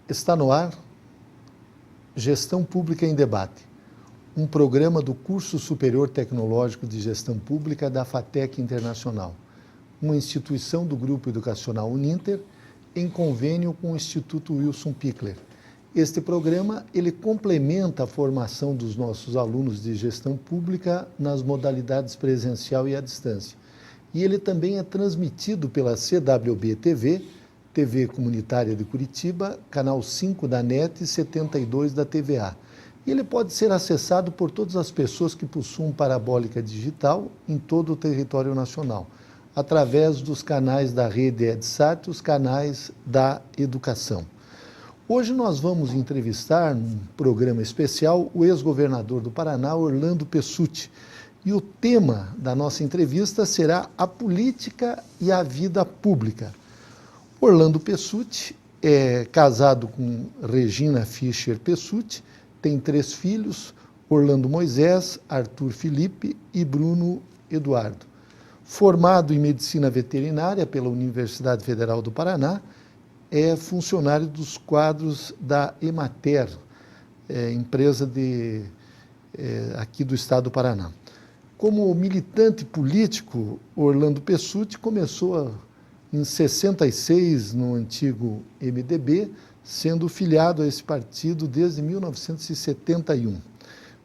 Está no ar Gestão Pública em Debate, um programa do Curso Superior Tecnológico de Gestão Pública da FATEC Internacional, uma instituição do Grupo Educacional Uninter, em convênio com o Instituto Wilson Pickler. Este programa ele complementa a formação dos nossos alunos de gestão pública nas modalidades presencial e à distância. E ele também é transmitido pela CWB-TV, TV Comunitária de Curitiba, canal 5 da NET e 72 da TVA. E ele pode ser acessado por todas as pessoas que possuem parabólica digital em todo o território nacional, através dos canais da rede EdSat, os canais da educação. Hoje nós vamos entrevistar, num programa especial, o ex-governador do Paraná, Orlando Pessutti. E o tema da nossa entrevista será a política e a vida pública. Orlando Pessutti é casado com Regina Fischer Pessutti, tem 3 filhos, Orlando Moisés, Arthur Felipe e Bruno Eduardo. Formado em Medicina Veterinária pela Universidade Federal do Paraná, é funcionário dos quadros da Emater, empresa aqui do estado do Paraná. Como militante político, Orlando Pessutti começou em 66 no antigo MDB, sendo filiado a esse partido desde 1971.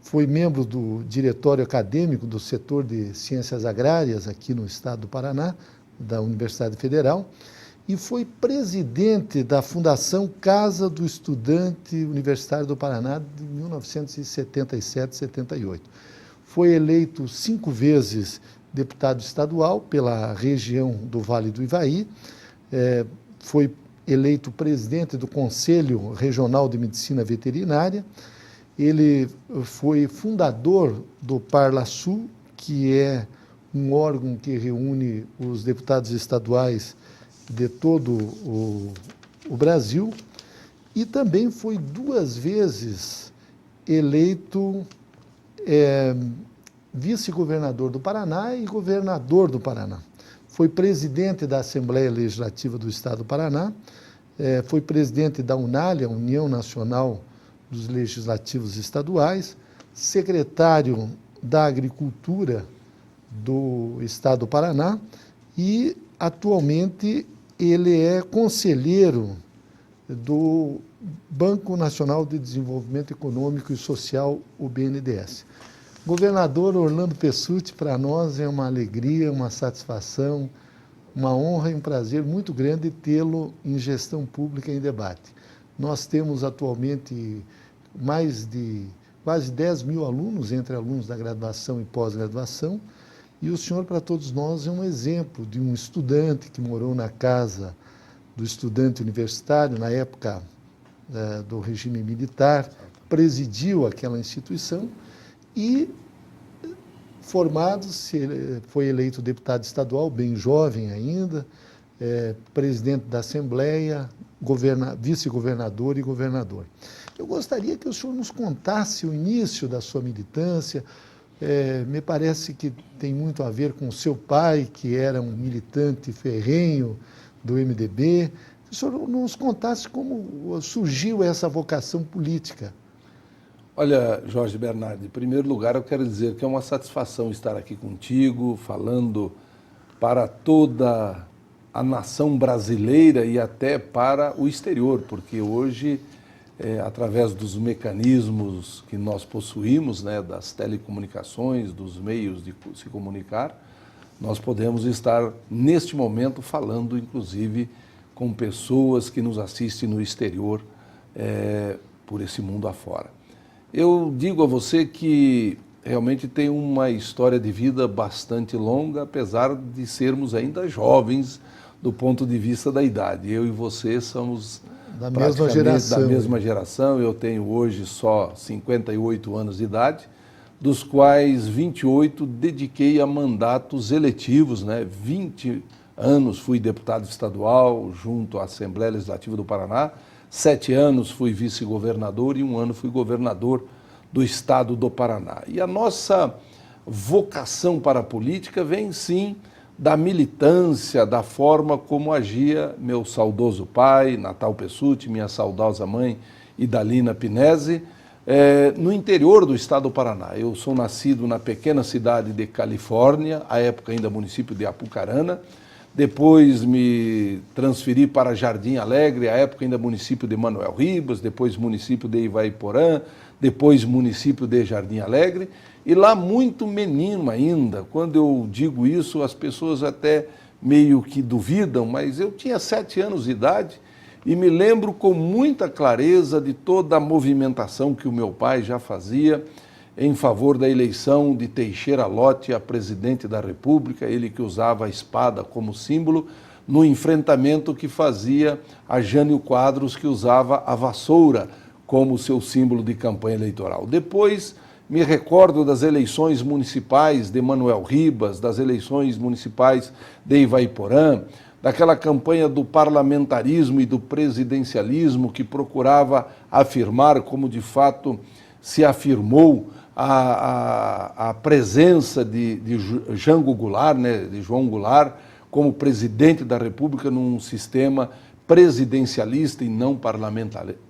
Foi membro do diretório acadêmico do setor de ciências agrárias aqui no estado do Paraná, da Universidade Federal, e foi presidente da Fundação Casa do Estudante Universitário do Paraná de 1977-78. Foi eleito 5 vezes deputado estadual pela região do Vale do Ivaí, foi eleito presidente do Conselho Regional de Medicina Veterinária, ele foi fundador do Parlasul, que é um órgão que reúne os deputados estaduais de todo o Brasil, e também foi 2 vezes eleito vice-governador do Paraná e governador do Paraná. Foi presidente da Assembleia Legislativa do Estado do Paraná, foi presidente da UNALE, a União Nacional dos Legislativos Estaduais, secretário da Agricultura do Estado do Paraná e, atualmente, ele é conselheiro do Banco Nacional de Desenvolvimento Econômico e Social, o BNDES. Governador Orlando Pessutti, para nós é uma alegria, uma satisfação, uma honra e um prazer muito grande tê-lo em Gestão Pública em Debate. Nós temos atualmente quase 10 mil alunos, entre alunos da graduação e pós-graduação, e o senhor, para todos nós, é um exemplo de um estudante que morou na casa do estudante universitário, na época do regime militar, presidiu aquela instituição e, formado, foi eleito deputado estadual, bem jovem ainda, presidente da Assembleia, vice-governador e governador. Eu gostaria que o senhor nos contasse o início da sua militância. Me parece que tem muito a ver com o seu pai, que era um militante ferrenho do MDB. Que o senhor nos contasse como surgiu essa vocação política. Olha, Jorge Bernardi, em primeiro lugar eu quero dizer que é uma satisfação estar aqui contigo, falando para toda a nação brasileira e até para o exterior, porque hoje, através dos mecanismos que nós possuímos, né, das telecomunicações, dos meios de se comunicar, nós podemos estar, neste momento, falando, inclusive, com pessoas que nos assistem no exterior, por esse mundo afora. Eu digo a você que realmente tem uma história de vida bastante longa, apesar de sermos ainda jovens do ponto de vista da idade. Eu e você somos da mesma geração. Eu tenho hoje só 58 anos de idade, dos quais 28 dediquei a mandatos eletivos, né? 20 anos fui deputado estadual junto à Assembleia Legislativa do Paraná, 7 anos fui vice-governador e 1 ano fui governador do estado do Paraná. E a nossa vocação para a política vem, sim, da militância, da forma como agia meu saudoso pai, Natal Pessutti, minha saudosa mãe, Idalina Pinese, no interior do estado do Paraná. Eu sou nascido na pequena cidade de Califórnia, à época ainda município de Apucarana. Depois me transferi para Jardim Alegre, à época ainda município de Manoel Ribas, depois município de Ivaiporã, depois município de Jardim Alegre. E lá muito menino ainda. Quando eu digo isso, as pessoas até meio que duvidam, mas eu tinha 7 anos de idade e me lembro com muita clareza de toda a movimentação que o meu pai já fazia em favor da eleição de Teixeira Lott a presidente da República, ele que usava a espada como símbolo, no enfrentamento que fazia a Jânio Quadros, que usava a vassoura como seu símbolo de campanha eleitoral. Depois me recordo das eleições municipais de Manoel Ribas, das eleições municipais de Ivaiporã, daquela campanha do parlamentarismo e do presidencialismo que procurava afirmar, como de fato se afirmou, a presença de Jango Goulart, né, de João Goulart, como presidente da República num sistema presidencialista e não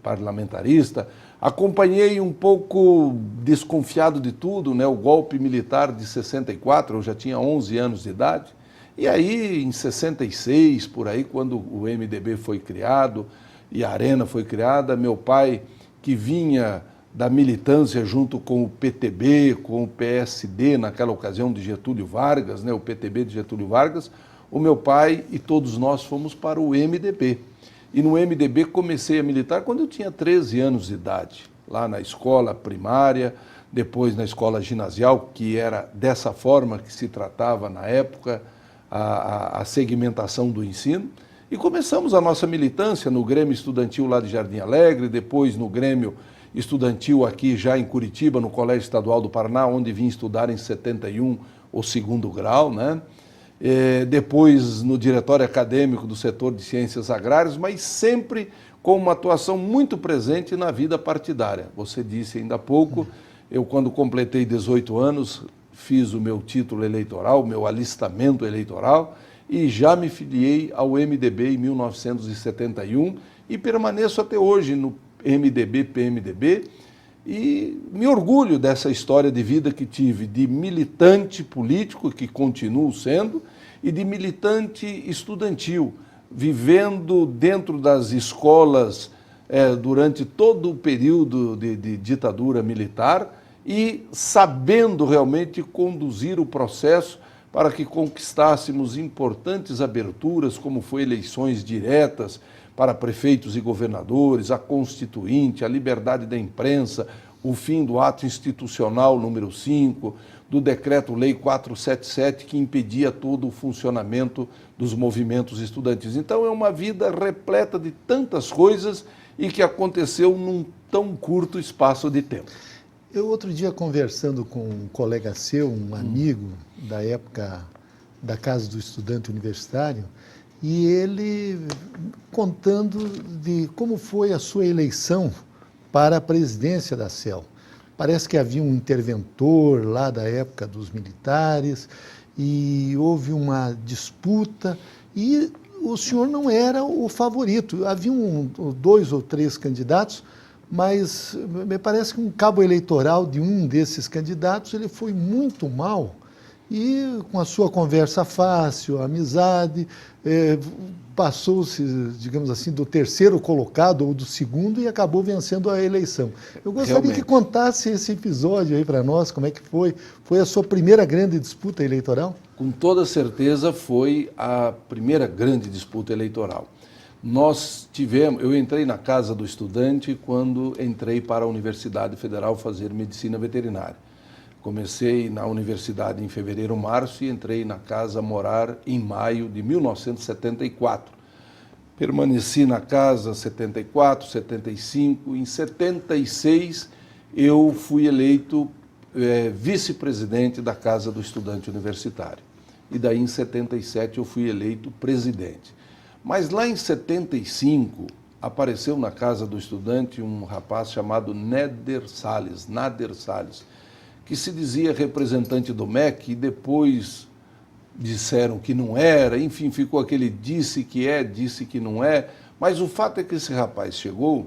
parlamentarista. Acompanhei um pouco desconfiado de tudo, né, o golpe militar de 64, eu já tinha 11 anos de idade. E aí, em 66, por aí, quando o MDB foi criado e a Arena foi criada, meu pai, que vinha da militância junto com o PTB, com o PSD, naquela ocasião de Getúlio Vargas, né, o PTB de Getúlio Vargas, o meu pai e todos nós fomos para o MDB. E no MDB comecei a militar quando eu tinha 13 anos de idade, lá na escola primária, depois na escola ginasial, que era dessa forma que se tratava na época, a segmentação do ensino, e começamos a nossa militância no Grêmio Estudantil lá de Jardim Alegre, depois no Grêmio Estudantil aqui já em Curitiba, no Colégio Estadual do Paraná, onde vim estudar em 71 o 2º grau, né? Depois no Diretório Acadêmico do Setor de Ciências Agrárias, mas sempre com uma atuação muito presente na vida partidária. Você disse ainda há pouco, eu quando completei 18 anos, fiz o meu título eleitoral, meu alistamento eleitoral, e já me filiei ao MDB em 1971 e permaneço até hoje no MDB-PMDB e me orgulho dessa história de vida que tive de militante político, que continuo sendo, e de militante estudantil, vivendo dentro das escolas durante todo o período de ditadura militar, e sabendo realmente conduzir o processo para que conquistássemos importantes aberturas, como foi eleições diretas para prefeitos e governadores, a Constituinte, a liberdade da imprensa, o fim do ato institucional número 5, do Decreto-Lei 477, que impedia todo o funcionamento dos movimentos estudantis. Então é uma vida repleta de tantas coisas e que aconteceu num tão curto espaço de tempo. Eu, outro dia, conversando com um colega seu, um amigo da época da Casa do Estudante Universitário, e ele contando de como foi a sua eleição para a presidência da CEL. Parece que havia um interventor lá da época dos militares e houve uma disputa e o senhor não era o favorito. Havia 2 ou 3 candidatos, mas me parece que um cabo eleitoral de um desses candidatos ele foi muito mal e com a sua conversa fácil, amizade, passou-se, digamos assim, do 3º colocado ou do 2º e acabou vencendo a eleição. Eu gostaria Realmente. que contasse esse episódio aí para nós, como é que foi? Foi a sua primeira grande disputa eleitoral? Com toda certeza foi a primeira grande disputa eleitoral. Eu entrei na Casa do Estudante quando entrei para a Universidade Federal fazer medicina veterinária. Comecei na universidade em fevereiro, março e entrei na casa a morar em maio de 1974. Permaneci na casa 74, 75, em 76 eu fui eleito vice-presidente da Casa do Estudante Universitário. E daí em 77 eu fui eleito presidente. Mas lá em 75 apareceu na Casa do Estudante um rapaz chamado Nader Salles, que se dizia representante do MEC e depois disseram que não era, enfim, ficou aquele disse que é, disse que não é, mas o fato é que esse rapaz chegou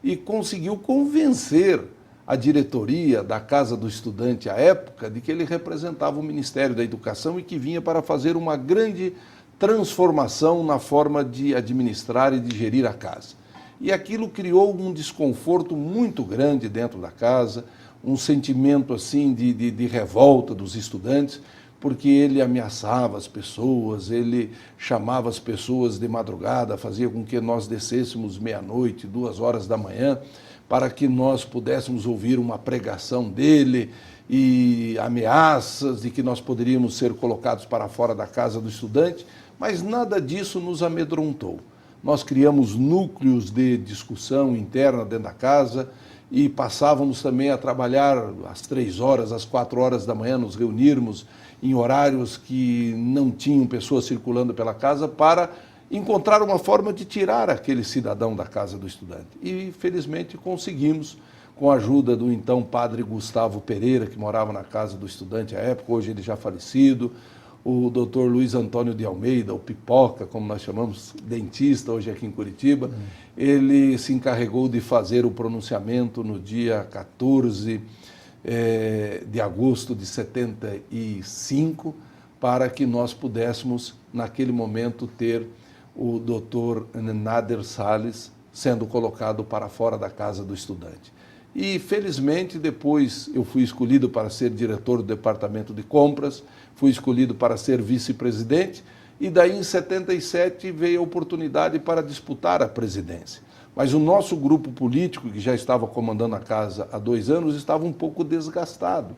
e conseguiu convencer a diretoria da Casa do Estudante à época de que ele representava o Ministério da Educação e que vinha para fazer uma grande transformação na forma de administrar e de gerir a casa. E aquilo criou um desconforto muito grande dentro da casa, um sentimento assim de revolta dos estudantes, porque ele ameaçava as pessoas, ele chamava as pessoas de madrugada, fazia com que nós descêssemos meia-noite, 2 horas da manhã, para que nós pudéssemos ouvir uma pregação dele e ameaças de que nós poderíamos ser colocados para fora da casa do estudante, mas nada disso nos amedrontou. Nós criamos núcleos de discussão interna dentro da casa e passávamos também a trabalhar às 3 horas, às 4 horas da manhã, nos reunirmos em horários que não tinham pessoas circulando pela casa para encontrar uma forma de tirar aquele cidadão da casa do estudante. E, felizmente, conseguimos, com a ajuda do então padre Gustavo Pereira, que morava na casa do estudante à época, hoje ele já falecido, o doutor Luiz Antônio de Almeida, o Pipoca, como nós chamamos, dentista, hoje aqui em Curitiba, ele se encarregou de fazer o pronunciamento no dia 14 de agosto de 75, para que nós pudéssemos, naquele momento, ter o doutor Nader Salles sendo colocado para fora da casa do estudante. E, felizmente, depois eu fui escolhido para ser diretor do departamento de compras, fui escolhido para ser vice-presidente, e daí, em 77, veio a oportunidade para disputar a presidência. Mas o nosso grupo político, que já estava comandando a casa há 2 anos, estava um pouco desgastado.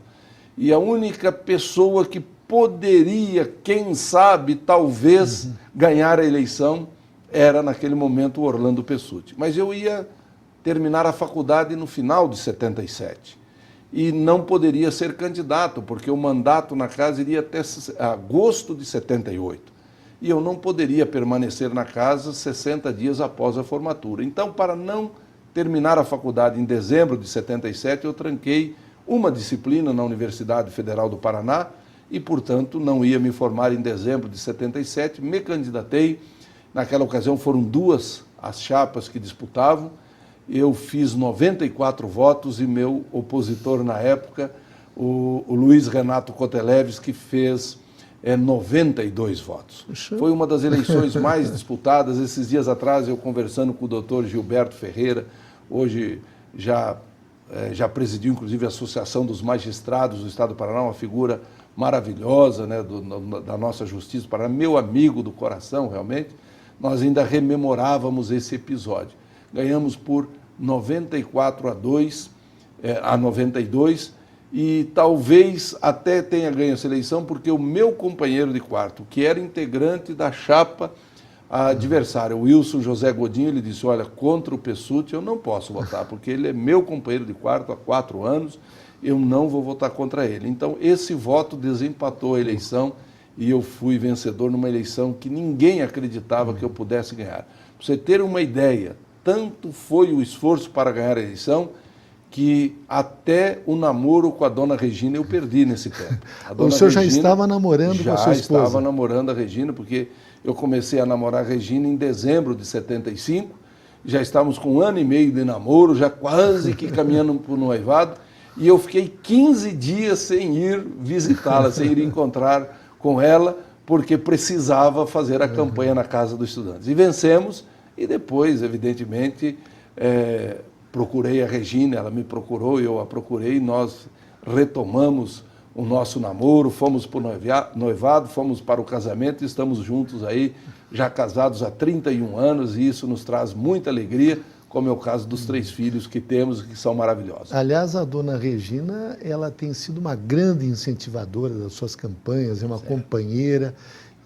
E a única pessoa que poderia, quem sabe, talvez, ganhar a eleição era, naquele momento, o Orlando Pessutti. Mas eu ia terminar a faculdade no final de 77 e não poderia ser candidato, porque o mandato na casa iria até agosto de 78. E eu não poderia permanecer na casa 60 dias após a formatura. Então, para não terminar a faculdade em dezembro de 77, eu tranquei uma disciplina na Universidade Federal do Paraná e, portanto, não ia me formar em dezembro de 77. Me candidatei. Naquela ocasião foram 2 as chapas que disputavam. Eu fiz 94 votos e meu opositor na época, o Luiz Renato Coteleves, que fez 92 votos. Puxa. Foi uma das eleições mais disputadas. Esses dias atrás, eu conversando com o doutor Gilberto Ferreira, hoje já presidiu, inclusive, a Associação dos Magistrados do Estado do Paraná, uma figura maravilhosa, né, da nossa Justiça do Paraná, meu amigo do coração, realmente. Nós ainda rememorávamos esse episódio. Ganhamos por 94-2 a 92, e talvez até tenha ganho essa eleição porque o meu companheiro de quarto, que era integrante da chapa adversária, o Wilson José Godinho, ele disse: olha, contra o Pessutti eu não posso votar, porque ele é meu companheiro de quarto há 4 anos, eu não vou votar contra ele. Então, esse voto desempatou a eleição e eu fui vencedor numa eleição que ninguém acreditava que eu pudesse ganhar. Para você ter uma ideia, tanto foi o esforço para ganhar a eleição que até o namoro com a dona Regina eu perdi nesse tempo. O senhor já estava namorando com a sua esposa? Já estava namorando a Regina, porque eu comecei a namorar a Regina em dezembro de 75, já estávamos com 1 ano e meio de namoro, já quase que caminhando para o noivado, e eu fiquei 15 dias sem ir visitá-la, sem ir encontrar com ela, porque precisava fazer a campanha na Casa dos Estudantes. E vencemos, e depois, evidentemente, procurei a Regina, ela me procurou, eu a procurei, nós retomamos o nosso namoro, fomos para o noivado, fomos para o casamento e estamos juntos aí, já casados há 31 anos, e isso nos traz muita alegria, como é o caso dos 3 filhos que temos, que são maravilhosos. Aliás, a dona Regina, ela tem sido uma grande incentivadora das suas campanhas, é uma companheira,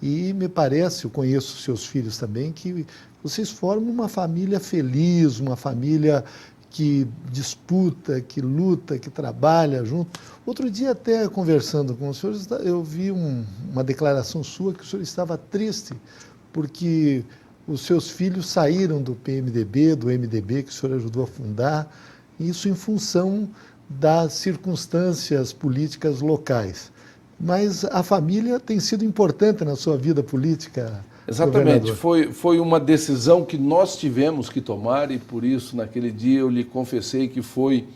e me parece, eu conheço seus filhos também, que vocês formam uma família feliz, uma família que disputa, que luta, que trabalha junto. Outro dia, até conversando com o senhor, eu vi uma declaração sua que o senhor estava triste porque os seus filhos saíram do PMDB, do MDB, que o senhor ajudou a fundar, isso em função das circunstâncias políticas locais. mas a família tem sido importante na sua vida política, Exatamente, governador. foi uma decisão que nós tivemos que tomar e por isso naquele dia eu lhe confessei que foi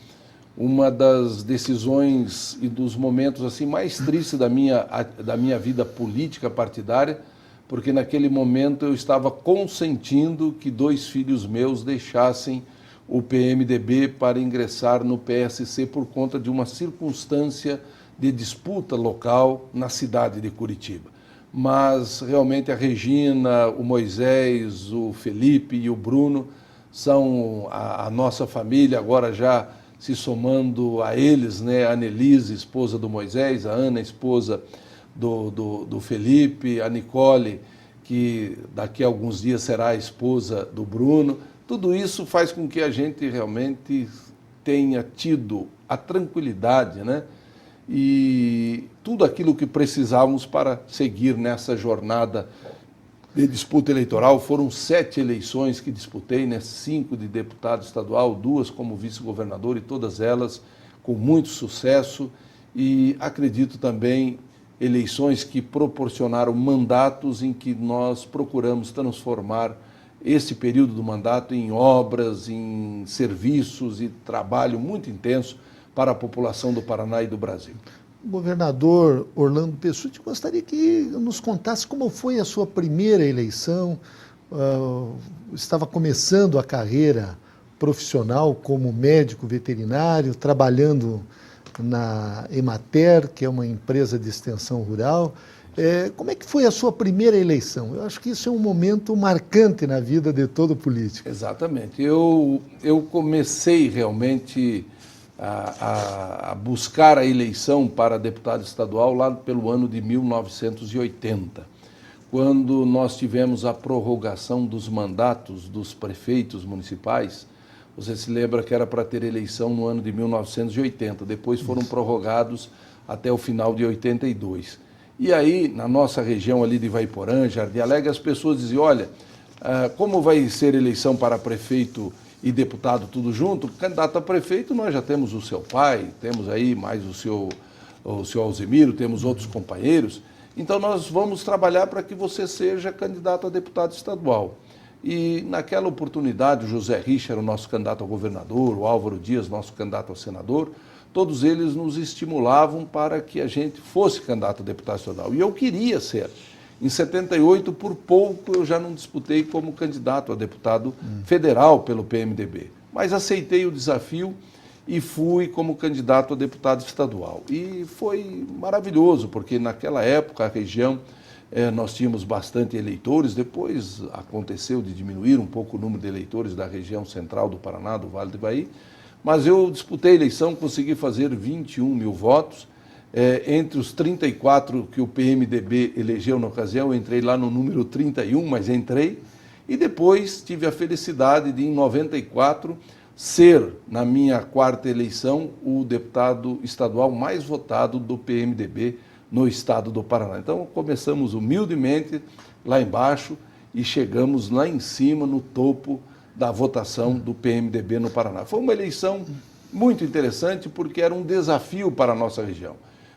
uma das decisões e dos momentos assim mais tristes da minha vida política partidária, porque naquele momento eu estava consentindo que 2 filhos meus deixassem o PMDB para ingressar no PSC por conta de uma circunstância de disputa local na cidade de Curitiba. Mas realmente a Regina, o Moisés, o Felipe e o Bruno são a nossa família, agora já se somando a eles, né? A Annelise, esposa do Moisés, a Ana, esposa do Felipe, a Nicole, que daqui a alguns dias será a esposa do Bruno. Tudo isso faz com que a gente realmente tenha tido a tranquilidade, né? E tudo aquilo que precisávamos para seguir nessa jornada de disputa eleitoral. Foram 7 eleições que disputei, né? 5 de deputado estadual, 2 como vice-governador e todas elas com muito sucesso. E acredito também eleições que proporcionaram mandatos em que nós procuramos transformar esse período do mandato em obras, em serviços e trabalho muito intenso para a população do Paraná e do Brasil. Governador Orlando Pessutti, gostaria que nos contasse como foi a sua primeira eleição. Estava começando a carreira profissional como médico veterinário, trabalhando na Emater, que é uma empresa de extensão rural. Como é que foi a sua primeira eleição? Eu acho que isso é um momento marcante na vida de todo político. Exatamente. Eu comecei realmente a buscar a eleição para deputado estadual lá pelo ano de 1980, quando nós tivemos a prorrogação dos mandatos dos prefeitos municipais. Você se lembra que era para ter eleição no ano de 1980, depois foram prorrogados até o final de 82. E aí, na nossa região ali de Ivaiporã, Jardim Alegre, as pessoas diziam, olha, como vai ser eleição para prefeito e deputado tudo junto? Candidato a prefeito, nós já temos o seu pai, temos aí mais o seu Alzemiro, temos outros companheiros, então nós vamos trabalhar para que você seja candidato a deputado estadual. E naquela oportunidade, o José Richa, o nosso candidato a governador, o Álvaro Dias, nosso candidato a senador, todos eles nos estimulavam para que a gente fosse candidato a deputado estadual. E eu queria ser. Em 78, por pouco, eu já não disputei como candidato a deputado federal pelo PMDB. Mas aceitei o desafio e fui como candidato a deputado estadual. E foi maravilhoso, porque naquela época a região, nós tínhamos bastante eleitores, depois aconteceu de diminuir um pouco o número de eleitores da região central do Paraná, do Vale do Ivaí, mas eu disputei a eleição, consegui fazer 21 mil votos, entre os 34 que o PMDB elegeu na ocasião, eu entrei lá no número 31, mas entrei, e depois tive a felicidade de, em 94, ser, na minha 4ª eleição, o deputado estadual mais votado do PMDB no estado do Paraná. Então, começamos humildemente lá embaixo e chegamos lá em cima, no topo da votação do PMDB no Paraná. Foi uma eleição muito interessante porque era um desafio para a nossa região.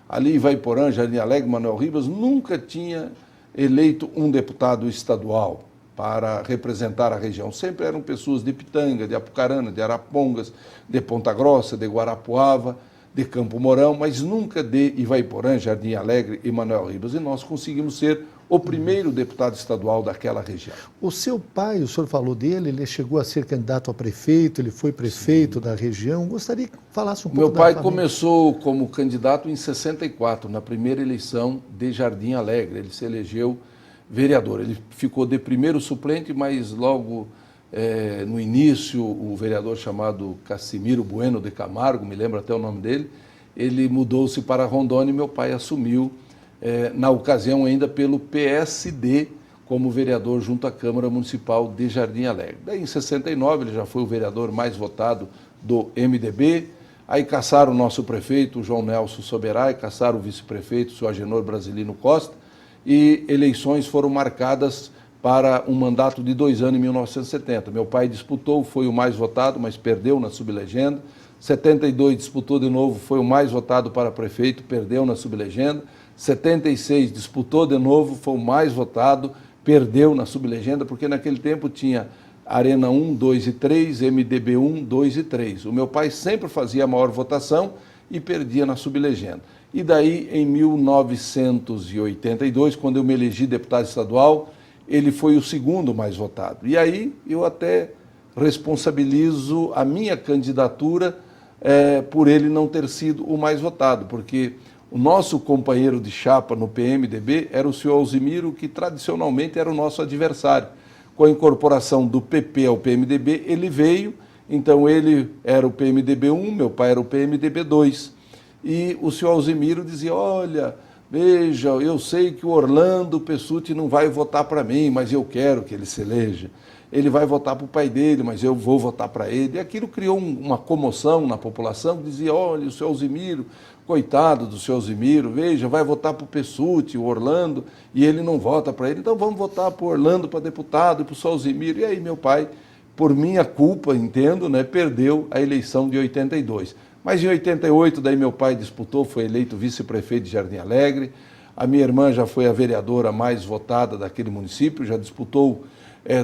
Ali, Ivaiporã, Jardim Alegre, Manuel Ribas nunca tinha eleito um deputado estadual para representar a região. Sempre eram pessoas de Pitanga, de Apucarana, de Arapongas, de Ponta Grossa, de Guarapuava, de Campo Mourão, mas nunca de Ivaiporã, Jardim Alegre e Manuel Ribas. E nós conseguimos ser o primeiro deputado estadual daquela região. O seu pai, o senhor falou dele, ele chegou a ser candidato a prefeito, ele foi prefeito da região. Gostaria que falasse um pouco Meu pai da família. começou como candidato em 64, na primeira eleição de Jardim Alegre. Ele se elegeu vereador. Ele ficou de primeiro suplente, mas logo no início, o vereador chamado Cassimiro Bueno de Camargo, me lembro até o nome dele, ele mudou-se para Rondônia e meu pai assumiu, na ocasião ainda pelo PSD, como vereador junto à Câmara Municipal de Jardim Alegre. Daí, em 69, ele já foi o vereador mais votado do MDB. Aí caçaram o nosso prefeito, o João Nelson Soberai, caçaram o vice-prefeito, o senhor Agenor Brasilino Costa, e eleições foram marcadas para um mandato de 2 anos em 1970. Meu pai disputou, foi o mais votado, mas perdeu na sublegenda. 72 disputou de novo, foi o mais votado para prefeito, perdeu na sublegenda. 76 disputou de novo, foi o mais votado, perdeu na sublegenda, porque naquele tempo tinha Arena 1, 2 e 3, MDB 1, 2 e 3. O meu pai sempre fazia a maior votação e perdia na sublegenda. E daí, em 1982, quando eu me elegi deputado estadual, ele foi o segundo mais votado. E aí eu até responsabilizo a minha candidatura por ele não ter sido o mais votado, porque o nosso companheiro de chapa no PMDB era o senhor Alzimiro, que tradicionalmente era o nosso adversário. Com a incorporação do PP ao PMDB, ele veio, então ele era o PMDB 1, meu pai era o PMDB 2. E o senhor Alzimiro dizia, olha, veja, eu sei que o Orlando Pessutti não vai votar para mim, mas eu quero que ele se eleja. Ele vai votar para o pai dele, mas eu vou votar para ele. E aquilo criou uma comoção na população, que dizia, olha, o senhor Alzimiro, coitado do senhor Alzimiro, veja, vai votar para o Pessutti, o Orlando, e ele não vota para ele, então vamos votar para o Orlando para deputado e para o senhor Alzimiro. E aí meu pai, por minha culpa, entendo, né, perdeu a eleição de 82. Mas em 88, daí meu pai disputou, foi eleito vice-prefeito de Jardim Alegre. A minha irmã já foi a vereadora mais votada daquele município, já disputou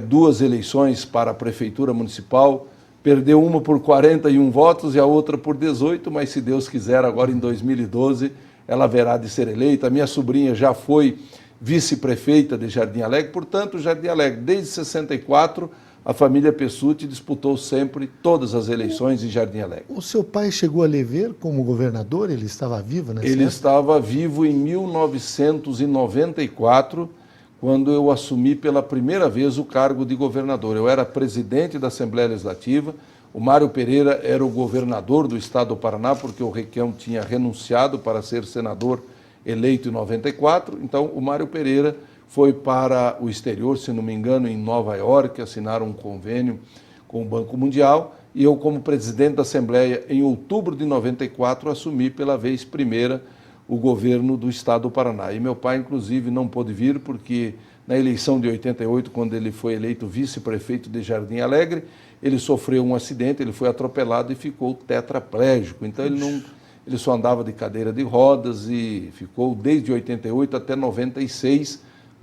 2 eleições para a prefeitura municipal, perdeu uma por 41 votos e a outra por 18, mas se Deus quiser, agora em 2012, ela haverá de ser eleita. A minha sobrinha já foi vice-prefeita de Jardim Alegre, portanto, Jardim Alegre, desde 64, a família Pessutti disputou sempre todas as eleições em Jardim Alegre. O seu pai chegou a lhe ver como governador? Ele estava vivo nessa Ele época? estava vivo em 1994, quando eu assumi pela primeira vez o cargo de governador. Eu era presidente da Assembleia Legislativa, o Mário Pereira era o governador do estado do Paraná, porque o Requião tinha renunciado para ser senador eleito em 94, então o Mário Pereira foi para o exterior, se não me engano, em Nova York, assinaram um convênio com o Banco Mundial, e eu, como presidente da Assembleia, em outubro de 94, assumi pela vez primeira o governo do estado do Paraná. E meu pai, inclusive, não pôde vir, porque na eleição de 88, quando ele foi eleito vice-prefeito de Jardim Alegre, ele sofreu um acidente, ele foi atropelado e ficou tetraplégico. Então ele só andava de cadeira de rodas e ficou desde 88 até 96,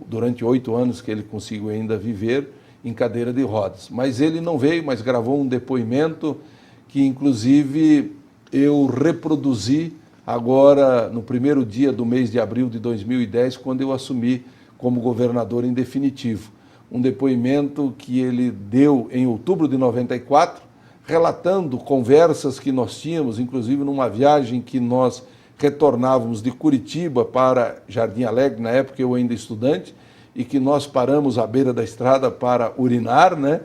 durante 8 anos que ele conseguiu ainda viver em cadeira de rodas. Mas ele não veio, mas gravou um depoimento que, inclusive, eu reproduzi agora no primeiro dia do mês de abril de 2010, quando eu assumi como governador em definitivo. Um depoimento que ele deu em outubro de 94, relatando conversas que nós tínhamos, inclusive numa viagem que nós retornávamos de Curitiba para Jardim Alegre, na época eu ainda estudante, e que nós paramos à beira da estrada para urinar, né?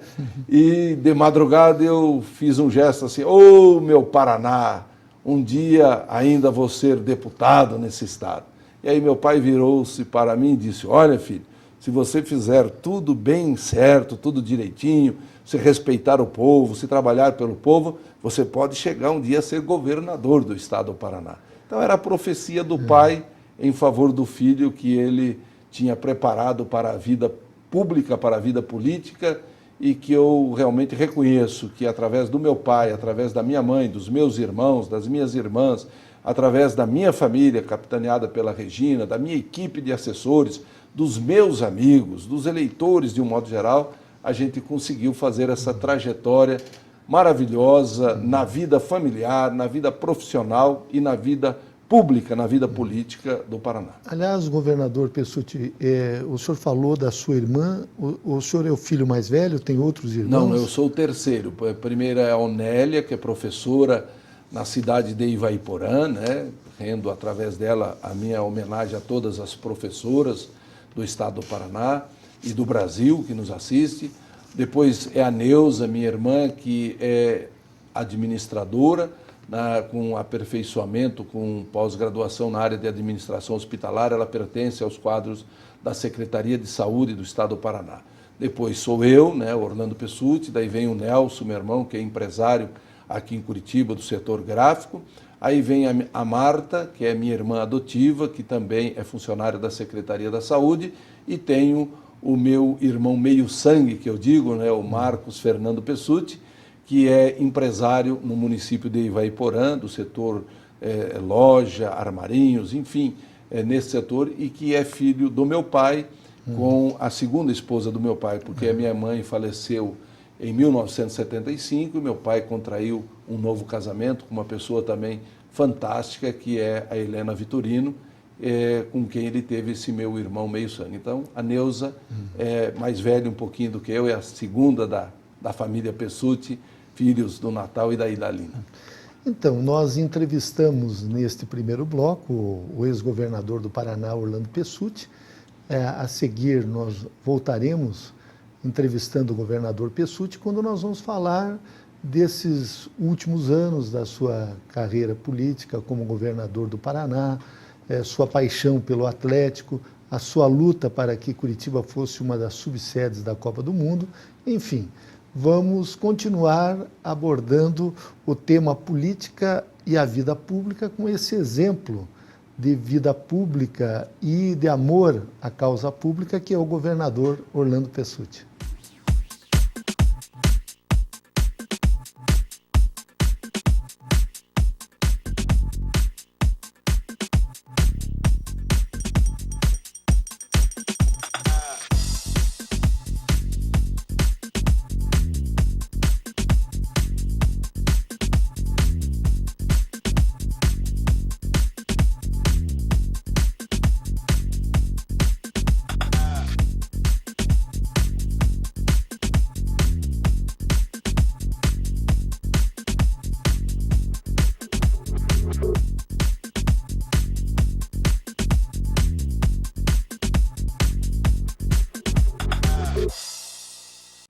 E de madrugada eu fiz um gesto assim, ô meu Paraná, um dia ainda vou ser deputado nesse estado. E aí meu pai virou-se para mim e disse, olha filho, se você fizer tudo bem certo, tudo direitinho, se respeitar o povo, se trabalhar pelo povo, você pode chegar um dia a ser governador do estado do Paraná. Então era a profecia do pai em favor do filho que ele tinha preparado para a vida pública, para a vida política, e que eu realmente reconheço que através do meu pai, através da minha mãe, dos meus irmãos, das minhas irmãs, através da minha família, capitaneada pela Regina, da minha equipe de assessores, dos meus amigos, dos eleitores de um modo geral, a gente conseguiu fazer essa trajetória maravilhosa na vida familiar, na vida profissional e na vida pública, na vida política do Paraná. Aliás, governador Pessutti, o senhor falou da sua irmã, o senhor é o filho mais velho, tem outros irmãos? Não, eu sou o terceiro. A primeira é a Onélia, que é professora na cidade de Ivaiporã, né? Rendo através dela a minha homenagem a todas as professoras do estado do Paraná e do Brasil que nos assiste. Depois é a Neuza, minha irmã, que é administradora, com aperfeiçoamento, com pós-graduação na área de administração hospitalar. Ela pertence aos quadros da Secretaria de Saúde do estado do Paraná. Depois sou eu, né, Orlando Pessutti, daí vem o Nelson, meu irmão, que é empresário aqui em Curitiba, do setor gráfico. Aí vem a Marta, que é minha irmã adotiva, que também é funcionária da Secretaria da Saúde, e tenho o meu irmão meio-sangue, que eu digo, né, o Marcos Fernando Pessutti, que é empresário no município de Ivaiporã, do setor loja, armarinhos, enfim, nesse setor e que é filho do meu pai com a segunda esposa do meu pai, porque a minha mãe faleceu em 1975 e meu pai contraiu um novo casamento com uma pessoa também fantástica, que é a Helena Vitorino, com quem ele teve esse meu irmão meio-sangue. Então, a Neuza é mais velha um pouquinho do que eu, é a segunda da família Pessutti, filhos do Natal e da Idalina. Então, nós entrevistamos neste primeiro bloco o ex-governador do Paraná, Orlando Pessutti. A seguir, nós voltaremos entrevistando o governador Pessutti, quando nós vamos falar desses últimos anos da sua carreira política como governador do Paraná, sua paixão pelo Atlético, a sua luta para que Curitiba fosse uma das subsedes da Copa do Mundo, enfim. Vamos continuar abordando o tema política e a vida pública com esse exemplo de vida pública e de amor à causa pública, que é o governador Orlando Pessutti.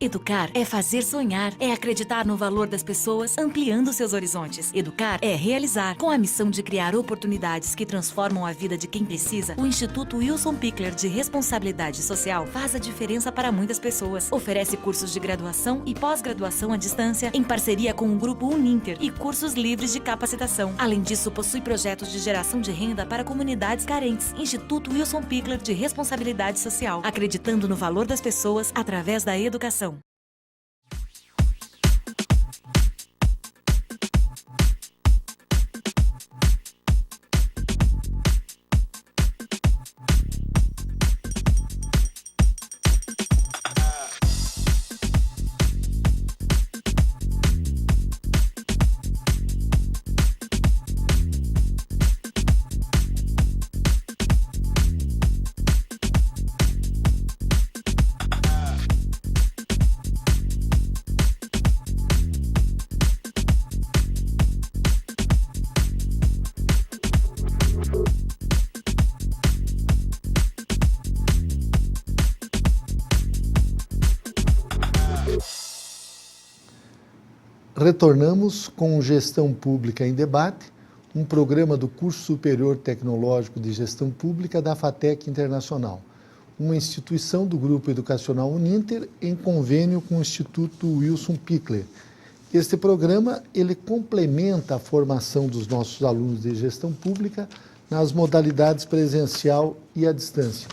Educar é fazer sonhar, é acreditar no valor das pessoas, ampliando seus horizontes. Educar é realizar. Com a missão de criar oportunidades que transformam a vida de quem precisa, o Instituto Wilson Pickler de Responsabilidade Social faz a diferença para muitas pessoas. Oferece cursos de graduação e pós-graduação à distância, em parceria com o Grupo Uninter, e cursos livres de capacitação. Além disso, possui projetos de geração de renda para comunidades carentes. Instituto Wilson Pickler de Responsabilidade Social, acreditando no valor das pessoas através da educação. Retornamos com Gestão Pública em Debate, um programa do Curso Superior Tecnológico de Gestão Pública da FATEC Internacional, uma instituição do Grupo Educacional Uninter em convênio com o Instituto Wilson Pickler. Este programa ele complementa a formação dos nossos alunos de gestão pública nas modalidades presencial e à distância.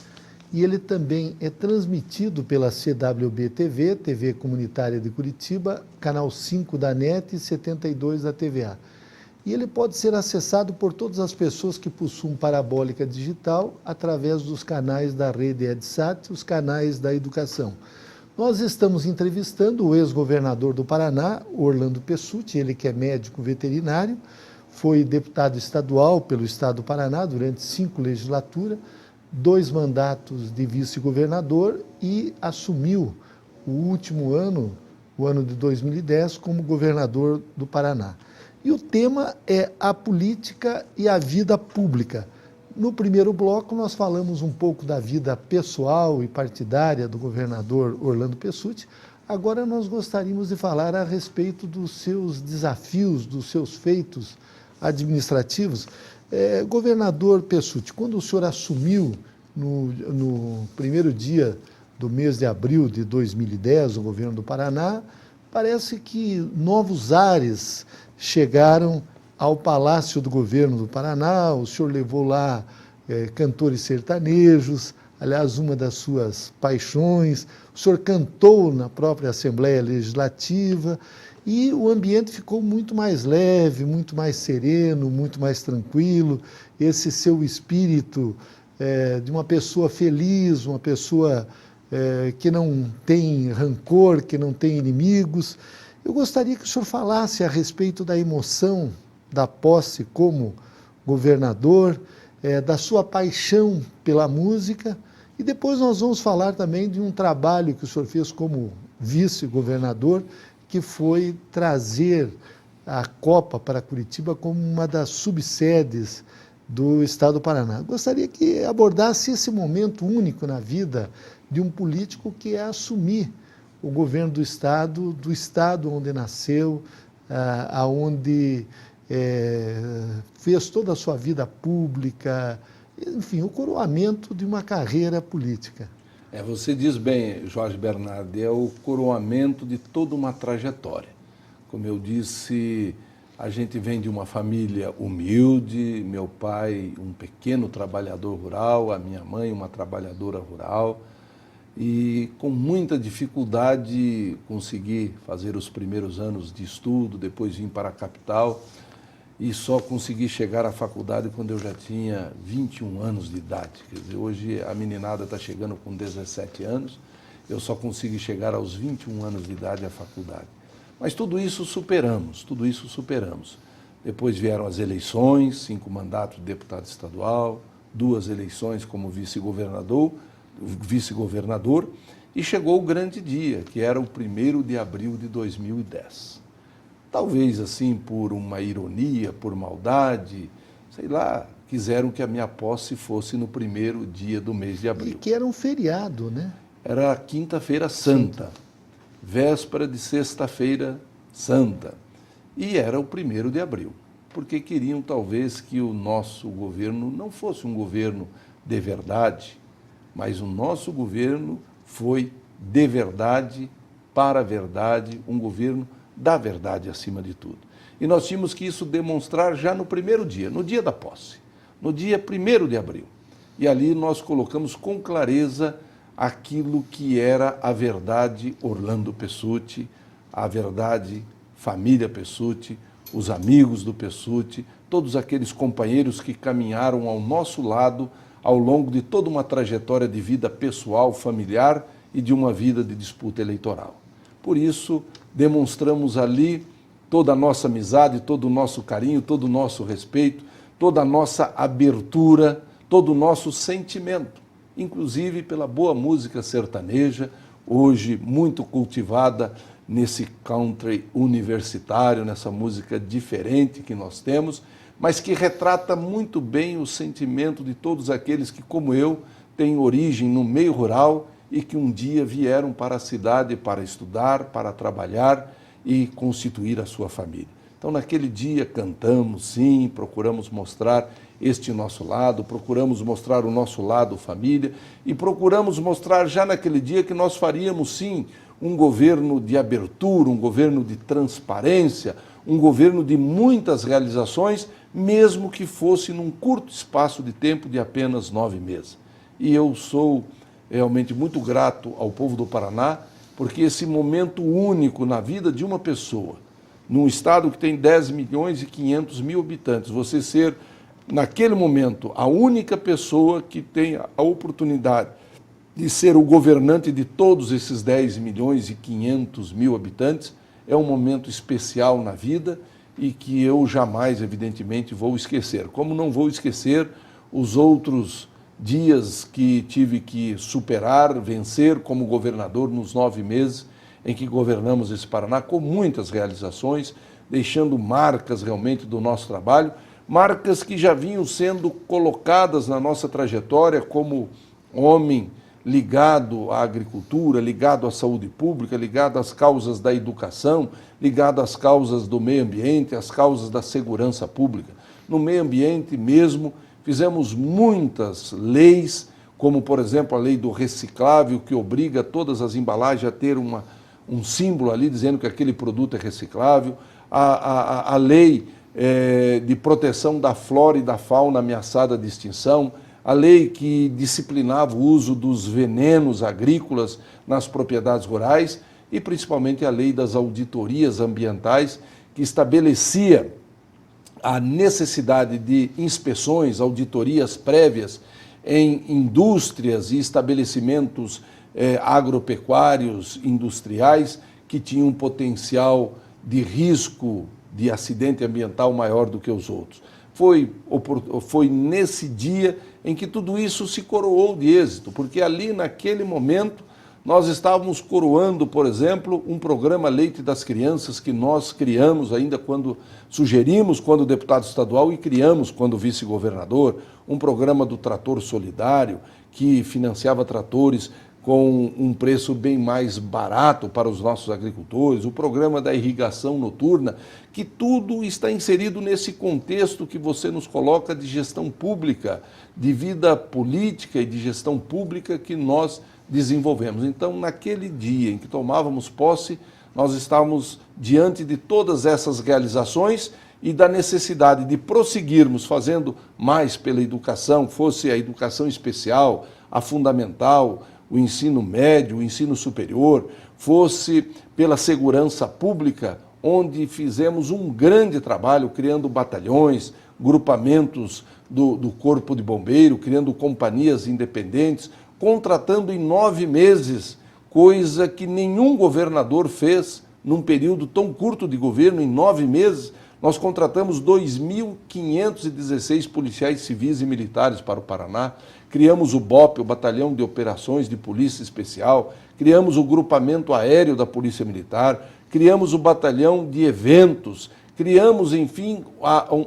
E ele também é transmitido pela CWB-TV, TV Comunitária de Curitiba, canal 5 da NET e 72 da TVA. E ele pode ser acessado por todas as pessoas que possuem parabólica digital através dos canais da rede EdSat, os canais da educação. Nós estamos entrevistando o ex-governador do Paraná, Orlando Pessutti, ele que é médico veterinário, foi deputado estadual pelo Estado do Paraná durante 5 legislaturas, 2 mandatos de vice-governador e assumiu o último ano, o ano de 2010, como governador do Paraná. E o tema é a política e a vida pública. No primeiro bloco, nós falamos um pouco da vida pessoal e partidária do governador Orlando Pessutti. Agora nós gostaríamos de falar a respeito dos seus desafios, dos seus feitos administrativos. Governador Pessutti, quando o senhor assumiu no primeiro dia do mês de abril de 2010, o governo do Paraná, parece que novos ares chegaram ao Palácio do Governo do Paraná. O senhor levou lá cantores sertanejos, aliás, uma das suas paixões. O senhor cantou na própria Assembleia Legislativa e o ambiente ficou muito mais leve, muito mais sereno, muito mais tranquilo. Esse seu espírito de uma pessoa feliz, uma pessoa que não tem rancor, que não tem inimigos. Eu gostaria que o senhor falasse a respeito da emoção da posse como governador, da sua paixão pela música, e depois nós vamos falar também de um trabalho que o senhor fez como vice-governador, que foi trazer a Copa para Curitiba como uma das subsedes do Estado do Paraná. Gostaria que abordasse esse momento único na vida de um político, que é assumir o governo do estado onde nasceu, aonde fez toda a sua vida pública, enfim, o coroamento de uma carreira política. Você diz bem, Jorge Bernardi, é o coroamento de toda uma trajetória. Como eu disse, a gente vem de uma família humilde, meu pai um pequeno trabalhador rural, a minha mãe uma trabalhadora rural, e com muita dificuldade consegui fazer os primeiros anos de estudo, depois vim para a capital e só consegui chegar à faculdade quando eu já tinha 21 anos de idade. Quer dizer, hoje a meninada está chegando com 17 anos, eu só consegui chegar aos 21 anos de idade à faculdade. Mas tudo isso superamos. Depois vieram as eleições, 5 mandatos de deputado estadual, 2 eleições como vice-governador, e chegou o grande dia, que era o 1º de abril de 2010. Talvez assim por uma ironia, por maldade, sei lá, quiseram que a minha posse fosse no 1º dia do mês de abril. E que era um feriado, né? Era a Quinta-feira Santa, véspera de Sexta-feira Santa, e era o 1º de abril, porque queriam talvez que o nosso governo não fosse um governo de verdade, mas o nosso governo foi de verdade, para a verdade, um governo da verdade acima de tudo. E nós tínhamos que isso demonstrar já no 1º dia, no dia da posse, no dia 1º de abril. E ali nós colocamos com clareza aquilo que era a verdade Orlando Pessutti, a verdade família Pessutti, os amigos do Pessutti, todos aqueles companheiros que caminharam ao nosso lado ao longo de toda uma trajetória de vida pessoal, familiar e de uma vida de disputa eleitoral. Por isso, demonstramos ali toda a nossa amizade, todo o nosso carinho, todo o nosso respeito, toda a nossa abertura, todo o nosso sentimento, inclusive pela boa música sertaneja, hoje muito cultivada nesse country universitário, nessa música diferente que nós temos, mas que retrata muito bem o sentimento de todos aqueles que, como eu, têm origem no meio rural e que um dia vieram para a cidade para estudar, para trabalhar e constituir a sua família. Então, naquele dia, cantamos, sim, procuramos mostrar este nosso lado, procuramos mostrar o nosso lado família e procuramos mostrar já naquele dia que nós faríamos, sim, um governo de abertura, um governo de transparência, um governo de muitas realizações, mesmo que fosse num curto espaço de tempo de apenas 9 meses. E eu sou realmente muito grato ao povo do Paraná, porque esse momento único na vida de uma pessoa, num estado que tem 10.500.000 habitantes, você ser, naquele momento, a única pessoa que tem a oportunidade de ser o governante de todos esses 10.500.000 habitantes, é um momento especial na vida e que eu jamais, evidentemente, vou esquecer. Como não vou esquecer os outros dias que tive que superar, vencer como governador nos 9 meses em que governamos esse Paraná, com muitas realizações, deixando marcas realmente do nosso trabalho, marcas que já vinham sendo colocadas na nossa trajetória como homem ligado à agricultura, ligado à saúde pública, ligado às causas da educação, ligado às causas do meio ambiente, às causas da segurança pública. No meio ambiente mesmo, fizemos muitas leis, como, por exemplo, a lei do reciclável, que obriga todas as embalagens a ter um símbolo ali dizendo que aquele produto é reciclável, a lei de proteção da flora e da fauna ameaçada de extinção, a lei que disciplinava o uso dos venenos agrícolas nas propriedades rurais e principalmente a lei das auditorias ambientais, que estabelecia a necessidade de inspeções, auditorias prévias em indústrias e estabelecimentos agropecuários, industriais, que tinham um potencial de risco de acidente ambiental maior do que os outros. Foi nesse dia em que tudo isso se coroou de êxito, porque ali naquele momento nós estávamos coroando, por exemplo, um programa Leite das Crianças que nós criamos ainda sugerimos quando deputado estadual e criamos quando vice-governador, um programa do trator solidário que financiava tratores com um preço bem mais barato para os nossos agricultores, o programa da irrigação noturna, que tudo está inserido nesse contexto que você nos coloca de gestão pública, de vida política e de gestão pública que nós desenvolvemos. Então, naquele dia em que tomávamos posse, nós estávamos diante de todas essas realizações e da necessidade de prosseguirmos fazendo mais pela educação, fosse a educação especial, a fundamental, o ensino médio, o ensino superior, fosse pela segurança pública, onde fizemos um grande trabalho criando batalhões, grupamentos do Corpo de Bombeiro, criando companhias independentes, contratando em 9 meses, coisa que nenhum governador fez num período tão curto de governo. Em 9 meses, nós contratamos 2.516 policiais civis e militares para o Paraná, criamos o BOP, o Batalhão de Operações de Polícia Especial, criamos o grupamento aéreo da Polícia Militar, criamos o batalhão de eventos, criamos, enfim,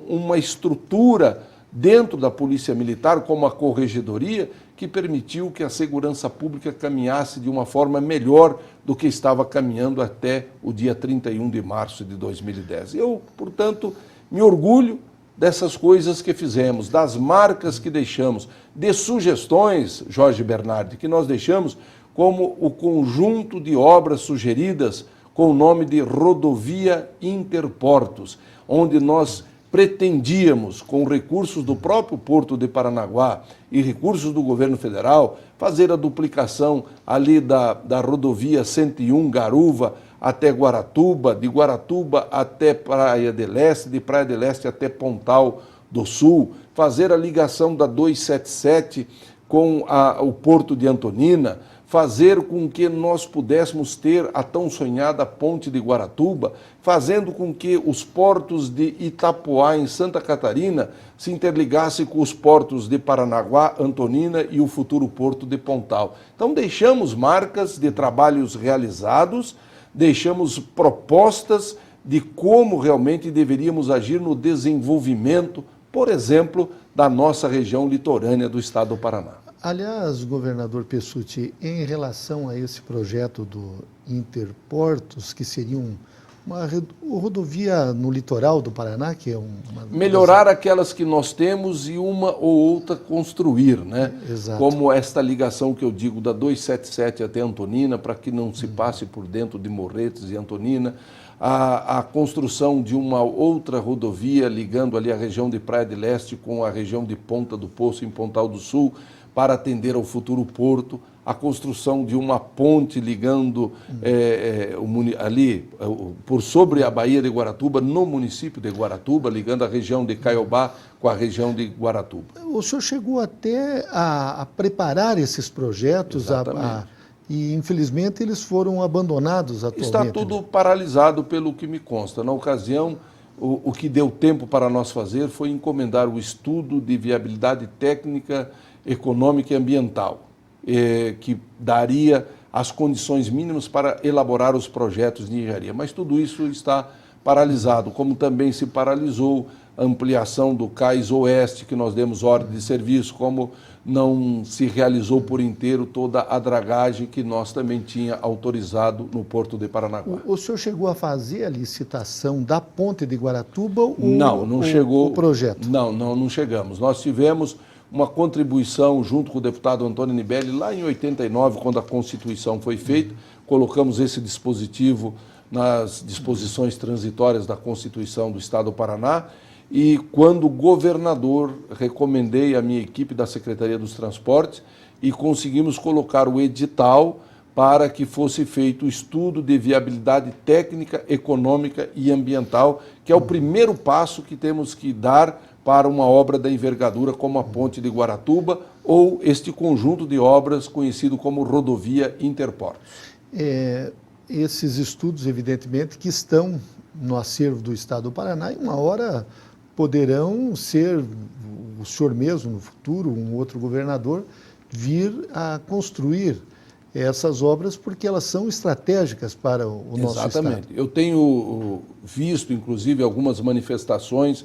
uma estrutura dentro da Polícia Militar, como a Corregedoria, que permitiu que a segurança pública caminhasse de uma forma melhor do que estava caminhando até o dia 31 de março de 2010. Eu, portanto, me orgulho dessas coisas que fizemos, das marcas que deixamos, de sugestões, Jorge Bernardi, que nós deixamos, como o conjunto de obras sugeridas com o nome de Rodovia Interportos, onde nós pretendíamos, com recursos do próprio Porto de Paranaguá e recursos do governo federal, fazer a duplicação ali da rodovia 101 Garuva até Guaratuba, de Guaratuba até Praia de Leste, de Praia de Leste até Pontal do Sul, fazer a ligação da 277 com o Porto de Antonina, fazer com que nós pudéssemos ter a tão sonhada ponte de Guaratuba, fazendo com que os portos de Itapoá, em Santa Catarina, se interligassem com os portos de Paranaguá, Antonina e o futuro porto de Pontal. Então deixamos marcas de trabalhos realizados, deixamos propostas de como realmente deveríamos agir no desenvolvimento, por exemplo, da nossa região litorânea do estado do Paraná. Aliás, governador Pessutti, em relação a esse projeto do Interportos, que seria uma rodovia no litoral do Paraná, que é melhorar aquelas que nós temos e uma ou outra construir, né? Exato. Como esta ligação que eu digo da 277 até Antonina, para que não se passe por dentro de Morretes e Antonina, a construção de uma outra rodovia ligando ali a região de Praia de Leste com a região de Ponta do Poço, em Pontal do Sul, para atender ao futuro porto, a construção de uma ponte ligando ali por sobre a Baía de Guaratuba, no município de Guaratuba, ligando a região de Caiobá com a região de Guaratuba. O senhor chegou até a preparar esses projetos, e infelizmente eles foram abandonados atualmente. Está tudo paralisado pelo que me consta. Na ocasião, o que deu tempo para nós fazer foi encomendar o estudo de viabilidade técnica, econômica e ambiental, que daria as condições mínimas para elaborar os projetos de engenharia. Mas tudo isso está paralisado, como também se paralisou a ampliação do Cais Oeste, que nós demos ordem de serviço, como não se realizou por inteiro toda a dragagem que nós também tinha autorizado no Porto de Paranaguá. O senhor chegou a fazer a licitação da ponte de Guaratuba? Não chegou. O projeto? Não chegamos. Nós tivemos uma contribuição junto com o deputado Antônio Nibeli, lá em 89, quando a Constituição foi feita, colocamos esse dispositivo nas disposições transitórias da Constituição do Estado do Paraná e quando governador recomendei à minha equipe da Secretaria dos Transportes e conseguimos colocar o edital para que fosse feito o estudo de viabilidade técnica, econômica e ambiental, que é o primeiro passo que temos que dar para uma obra da envergadura como a Ponte de Guaratuba ou este conjunto de obras conhecido como Rodovia Interportos. Esses estudos, evidentemente, que estão no acervo do Estado do Paraná e uma hora poderão ser, o senhor mesmo no futuro, um outro governador, vir a construir essas obras porque elas são estratégicas para o nosso Estado. Exatamente. Eu tenho visto, inclusive, algumas manifestações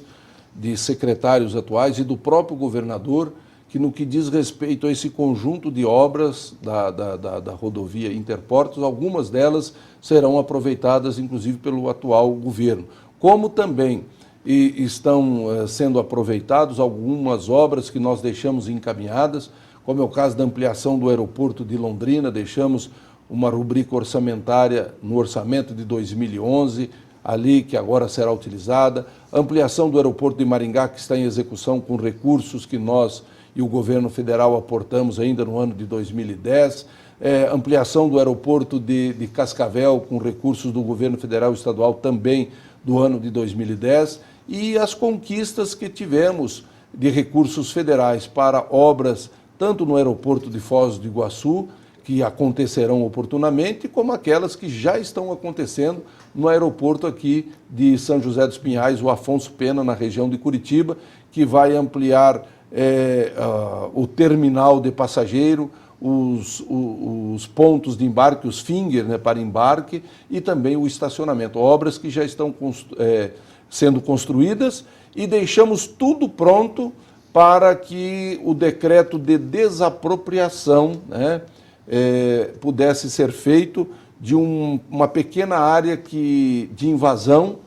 de secretários atuais e do próprio governador que, no que diz respeito a esse conjunto de obras da rodovia Interportos, algumas delas serão aproveitadas, inclusive, pelo atual governo. Como também estão sendo aproveitadas algumas obras que nós deixamos encaminhadas, como é o caso da ampliação do aeroporto de Londrina, deixamos uma rubrica orçamentária no orçamento de 2011, ali que agora será utilizada, ampliação do aeroporto de Maringá, que está em execução com recursos que nós e o governo federal aportamos ainda no ano de 2010, ampliação do aeroporto de Cascavel com recursos do governo federal e estadual também do ano de 2010, e as conquistas que tivemos de recursos federais para obras tanto no aeroporto de Foz do Iguaçu, que acontecerão oportunamente, como aquelas que já estão acontecendo no aeroporto aqui de São José dos Pinhais, o Afonso Pena, na região de Curitiba, que vai ampliar o terminal de passageiro, os pontos de embarque, os finger, né, para embarque, e também o estacionamento. Obras que já estão sendo construídas e deixamos tudo pronto para que o decreto de desapropriação, né, pudesse ser feito de uma pequena área de invasão,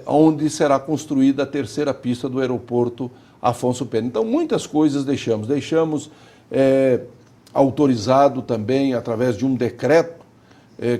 onde será construída a terceira pista do aeroporto Afonso Pena. Então, muitas coisas deixamos autorizado também, através de um decreto,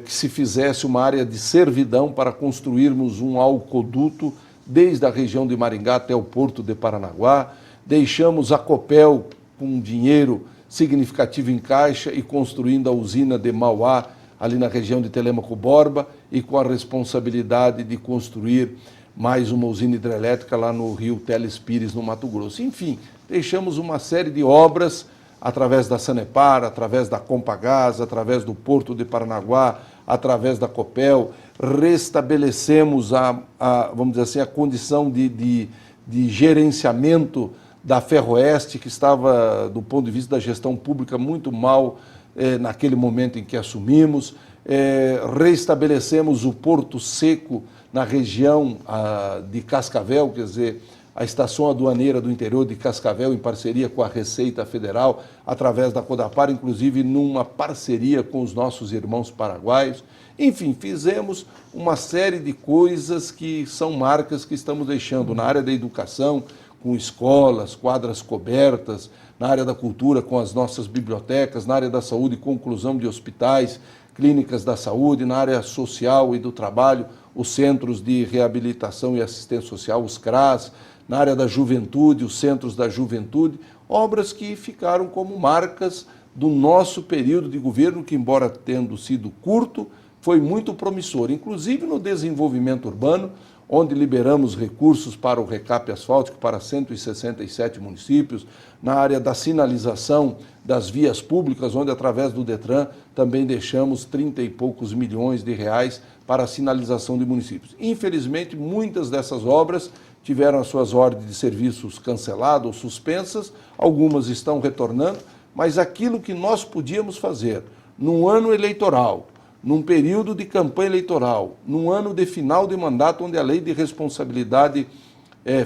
que se fizesse uma área de servidão para construirmos um alcoduto desde a região de Maringá até o porto de Paranaguá. Deixamos a Copel com dinheiro significativo em caixa e construindo a usina de Mauá, ali na região de Telêmaco Borba, e com a responsabilidade de construir mais uma usina hidrelétrica lá no rio Teles Pires, no Mato Grosso. Enfim, deixamos uma série de obras através da Sanepar, através da Compagás, através do Porto de Paranaguá, através da Copel, restabelecemos vamos dizer assim, a condição de gerenciamento da Ferroeste, que estava, do ponto de vista da gestão pública, muito mal naquele momento em que assumimos. Restabelecemos o Porto Seco na região de Cascavel, quer dizer, a estação aduaneira do interior de Cascavel, em parceria com a Receita Federal, através da Codapar, inclusive numa parceria com os nossos irmãos paraguaios. Enfim, fizemos uma série de coisas que são marcas que estamos deixando na área da educação, com escolas, quadras cobertas, na área da cultura, com as nossas bibliotecas, na área da saúde, conclusão de hospitais, clínicas da saúde, na área social e do trabalho, os centros de reabilitação e assistência social, os CRAS, na área da juventude, os centros da juventude, obras que ficaram como marcas do nosso período de governo, que, embora tendo sido curto, foi muito promissor, inclusive no desenvolvimento urbano, onde liberamos recursos para o recape asfáltico para 167 municípios, na área da sinalização das vias públicas, onde, através do Detran, também deixamos 30 e poucos milhões de reais para a sinalização de municípios. Infelizmente, muitas dessas obras tiveram as suas ordens de serviços canceladas ou suspensas, algumas estão retornando, mas aquilo que nós podíamos fazer num ano eleitoral, num período de campanha eleitoral, num ano de final de mandato, onde a lei de responsabilidade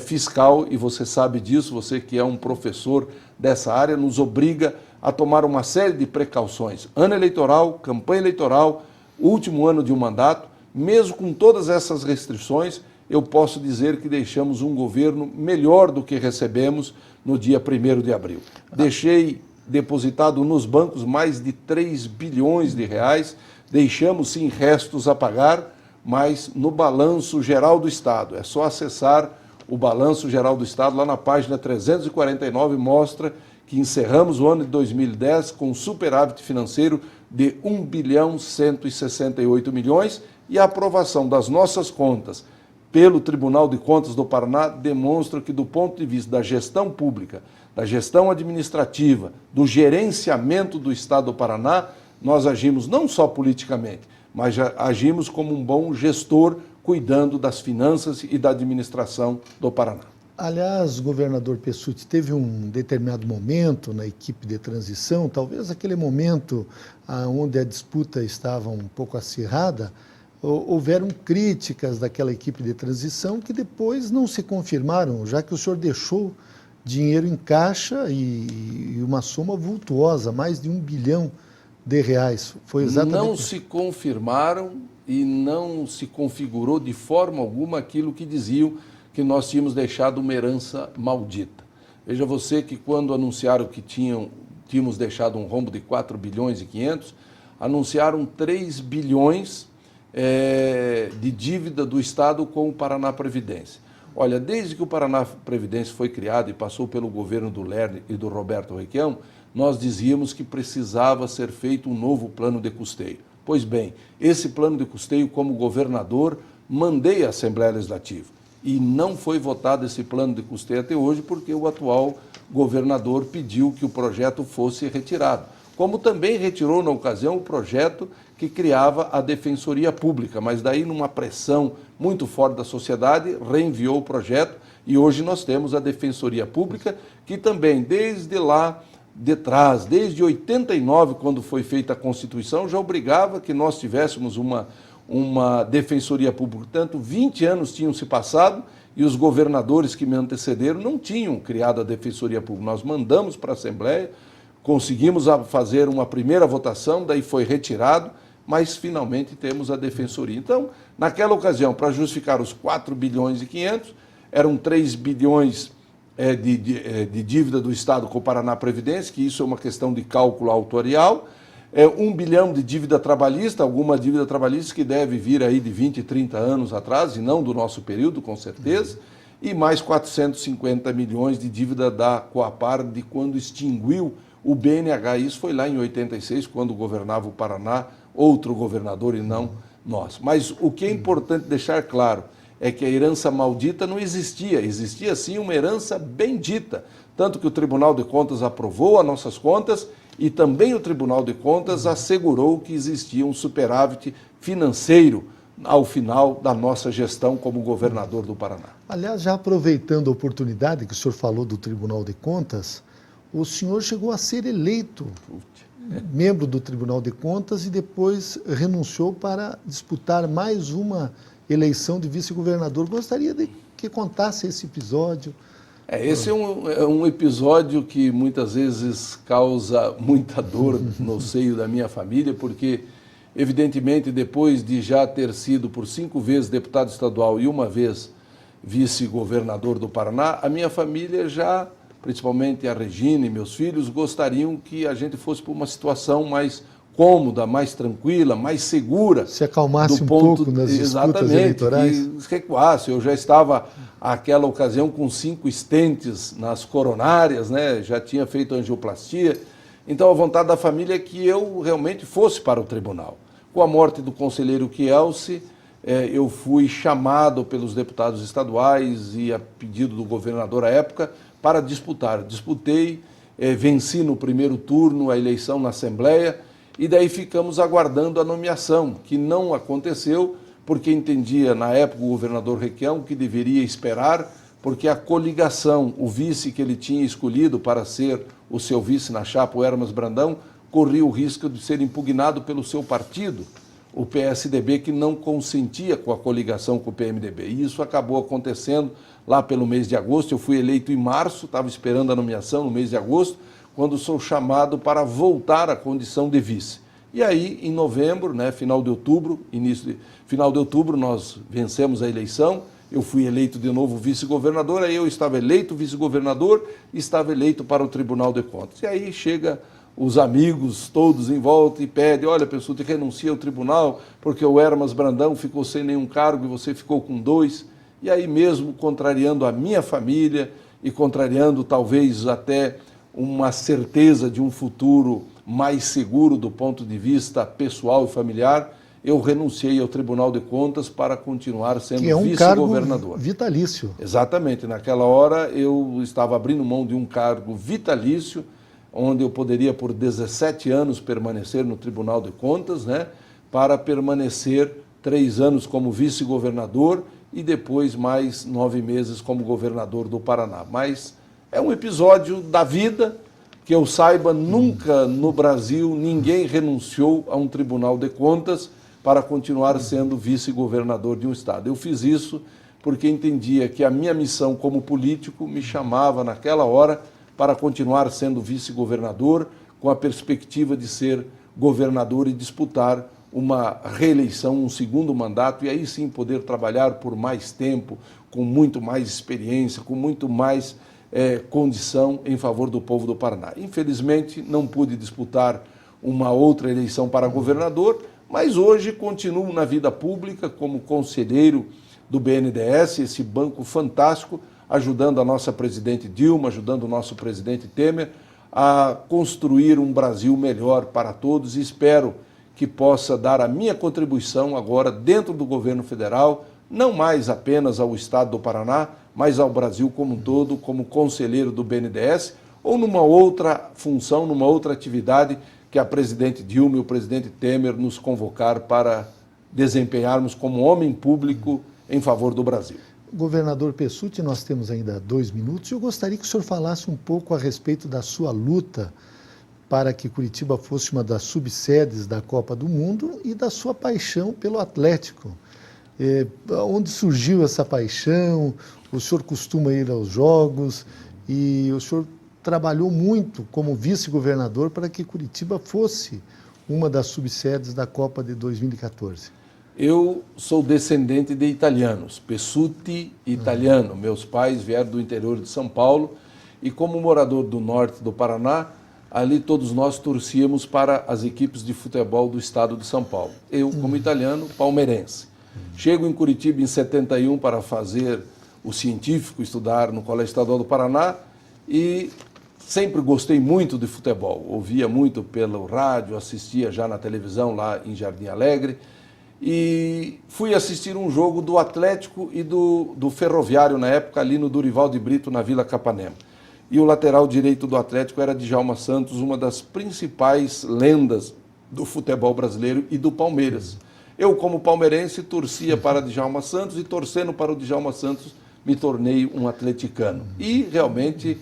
fiscal, e você sabe disso, você que é um professor dessa área, nos obriga a tomar uma série de precauções. Ano eleitoral, campanha eleitoral, último ano de um mandato, mesmo com todas essas restrições, eu posso dizer que deixamos um governo melhor do que recebemos no dia 1º de abril. Deixei depositado nos bancos mais de 3 bilhões de reais, deixamos sim restos a pagar, mas no balanço geral do Estado. É só acessar o Balanço Geral do Estado, lá na página 349, mostra que encerramos o ano de 2010 com um superávit financeiro de 1 bilhão 168 milhões e a aprovação das nossas contas pelo Tribunal de Contas do Paraná demonstra que, do ponto de vista da gestão pública, da gestão administrativa, do gerenciamento do Estado do Paraná, nós agimos não só politicamente, mas já agimos como um bom gestor, cuidando das finanças e da administração do Paraná. Aliás, governador Pessutti, teve um determinado momento na equipe de transição, talvez aquele momento onde a disputa estava um pouco acirrada, houveram críticas daquela equipe de transição que depois não se confirmaram, já que o senhor deixou dinheiro em caixa e uma soma vultuosa, mais de R$1 bilhão. Foi exatamente... Não se confirmaram e não se configurou de forma alguma aquilo que diziam que nós tínhamos deixado uma herança maldita. Veja você que quando anunciaram que tínhamos deixado um rombo de 4 bilhões e 500, anunciaram 3 bilhões de dívida do Estado com o Paraná Previdência. Olha, desde que o Paraná Previdência foi criado e passou pelo governo do Lerner e do Roberto Requião, nós dizíamos que precisava ser feito um novo plano de custeio. Pois bem, esse plano de custeio, como governador, mandei à Assembleia Legislativa. E não foi votado esse plano de custeio até hoje porque o atual governador pediu que o projeto fosse retirado. Como também retirou, na ocasião, o projeto que criava a Defensoria Pública, mas daí, numa pressão muito forte da sociedade, reenviou o projeto e hoje nós temos a Defensoria Pública, que também, desde lá de trás, desde 89, quando foi feita a Constituição, já obrigava que nós tivéssemos uma Defensoria Pública. Portanto, 20 anos tinham se passado e os governadores que me antecederam não tinham criado a Defensoria Pública. Nós mandamos para a Assembleia, conseguimos fazer uma primeira votação, daí foi retirado, mas finalmente temos a Defensoria. Então, naquela ocasião, para justificar os 4 bilhões e 500, eram 3 bilhões de dívida do Estado com o Paraná Previdência, que isso é uma questão de cálculo autorial, 1 bilhão de dívida trabalhista, alguma dívida trabalhista que deve vir aí de 20, 30 anos atrás, e não do nosso período, com certeza, e mais 450 milhões de dívida da Coapar de quando extinguiu o BNH. Isso foi lá em 86, quando governava o Paraná, outro governador e não nós. Mas o que é importante deixar claro é que a herança maldita não existia, existia sim uma herança bendita, tanto que o Tribunal de Contas aprovou as nossas contas e também o Tribunal de Contas assegurou que existia um superávit financeiro ao final da nossa gestão como governador do Paraná. Aliás, já aproveitando a oportunidade que o senhor falou do Tribunal de Contas, o senhor chegou a ser eleito membro do Tribunal de Contas e depois renunciou para disputar mais uma eleição de vice-governador. Gostaria de que contasse esse episódio. Esse é um episódio que muitas vezes causa muita dor no seio da minha família, porque, evidentemente, depois de já ter sido por 5 vezes deputado estadual e uma vez vice-governador do Paraná, a minha família já, principalmente a Regina e meus filhos, gostariam que a gente fosse para uma situação mais cômoda, mais tranquila, mais segura. Se acalmasse um pouco nas disputas eleitorais. Que recuasse. Eu já estava, àquela ocasião, com 5 estentes nas coronárias, né? Já tinha feito angioplastia. Então, a vontade da família é que eu realmente fosse para o tribunal. Com a morte do conselheiro Kielce, eu fui chamado pelos deputados estaduais e a pedido do governador à época para disputar. Disputei, venci no primeiro turno a eleição na Assembleia, e daí ficamos aguardando a nomeação, que não aconteceu, porque entendia na época o governador Requião que deveria esperar, porque a coligação, o vice que ele tinha escolhido para ser o seu vice na chapa, o Hermas Brandão, corria o risco de ser impugnado pelo seu partido, o PSDB, que não consentia com a coligação com o PMDB. E isso acabou acontecendo lá pelo mês de agosto. Eu fui eleito em março, estava esperando a nomeação no mês de agosto, quando sou chamado para voltar à condição de vice. E aí, em novembro, né, final de outubro, nós vencemos a eleição, eu fui eleito de novo vice-governador, aí eu estava eleito vice-governador e estava eleito para o Tribunal de Contas. E aí chega os amigos todos em volta e pede, olha, pessoal, renuncia ao tribunal porque o Hermas Brandão ficou sem nenhum cargo e você ficou com 2. e aí mesmo contrariando a minha família e contrariando talvez até uma certeza de um futuro mais seguro do ponto de vista pessoal e familiar, eu renunciei ao Tribunal de Contas para continuar sendo vice-governador. Cargo vitalício. Exatamente. Naquela hora eu estava abrindo mão de um cargo vitalício, onde eu poderia por 17 anos permanecer no Tribunal de Contas, né, para permanecer 3 anos como vice-governador e depois mais 9 meses como governador do Paraná. Mas é um episódio da vida, que eu saiba, nunca no Brasil ninguém renunciou a um Tribunal de Contas para continuar sendo vice-governador de um estado. Eu fiz isso porque entendia que a minha missão como político me chamava naquela hora para continuar sendo vice-governador, com a perspectiva de ser governador e disputar uma reeleição, um segundo mandato, e aí sim poder trabalhar por mais tempo, com muito mais experiência, com muito mais condição em favor do povo do Paraná. Infelizmente, não pude disputar uma outra eleição para governador, mas hoje continuo na vida pública como conselheiro do BNDES, esse banco fantástico, ajudando a nossa presidente Dilma, ajudando o nosso presidente Temer a construir um Brasil melhor para todos, e espero que possa dar a minha contribuição agora dentro do governo federal, não mais apenas ao estado do Paraná, mas ao Brasil como um todo, como conselheiro do BNDES, ou numa outra função, numa outra atividade que a presidente Dilma e o presidente Temer nos convocar para desempenharmos como homem público em favor do Brasil. Governador Pessutti, nós temos ainda 2 minutos. Eu gostaria que o senhor falasse um pouco a respeito da sua luta para que Curitiba fosse uma das subsedes da Copa do Mundo e da sua paixão pelo Atlético. Onde surgiu essa paixão? O senhor costuma ir aos jogos e o senhor trabalhou muito como vice-governador para que Curitiba fosse uma das subsedes da Copa de 2014. Eu sou descendente de italianos, Pessutti italiano. Meus pais vieram do interior de São Paulo e, como morador do norte do Paraná, ali todos nós torcíamos para as equipes de futebol do estado de São Paulo. Eu, como italiano, palmeirense. Chego em Curitiba em 71 para fazer o científico, estudar no Colégio Estadual do Paraná, e sempre gostei muito de futebol. Ouvia muito pelo rádio, assistia já na televisão lá em Jardim Alegre, e fui assistir um jogo do Atlético e do Ferroviário na época, ali no Dorival de Brito, na Vila Capanema. E o lateral direito do Atlético era Djalma Santos, uma das principais lendas do futebol brasileiro e do Palmeiras. Eu, como palmeirense, torcia para Djalma Santos e, torcendo para o Djalma Santos, me tornei um atleticano. E realmente